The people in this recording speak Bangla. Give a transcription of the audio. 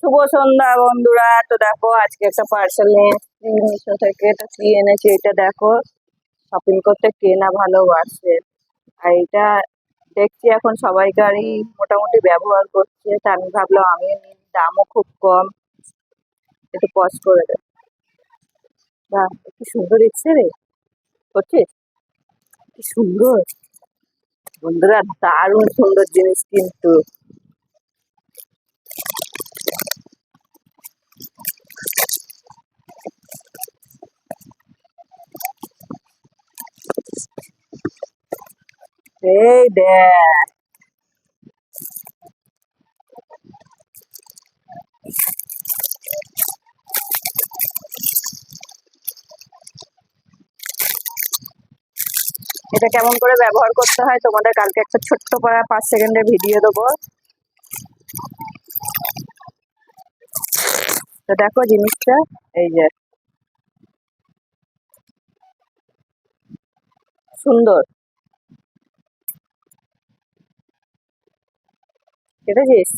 শুভ সন্ধ্যা বন্ধুরা। তো দেখো আজকে একটা পার্সেল নিয়ে মিশো থেকে। এটা কি এনেছে এটা দেখো। শপিং করতে কে না ভালোবাসে। আর এটা দেখছি এখন সবাইকারই মোটামুটি ব্যবহার করছে, তা আমি ভাবলাম আমিও নিই, দামও খুব কম। একটু পজ করে দে। বাহ, কি সুন্দর এসছে রে। করছিস? কি সুন্দর বন্ধুরা, দারুণ সুন্দর জিনিস কিন্তু। এই দেখ, এটা কেমন করে ব্যবহার করতে হয় তোমাদের কালকে একটা ছোট্ট করে 5 সেকেন্ডের ভিডিও দেবো। তো দেখো জিনিসটা, এই যে সুন্দর, দেখেছিস?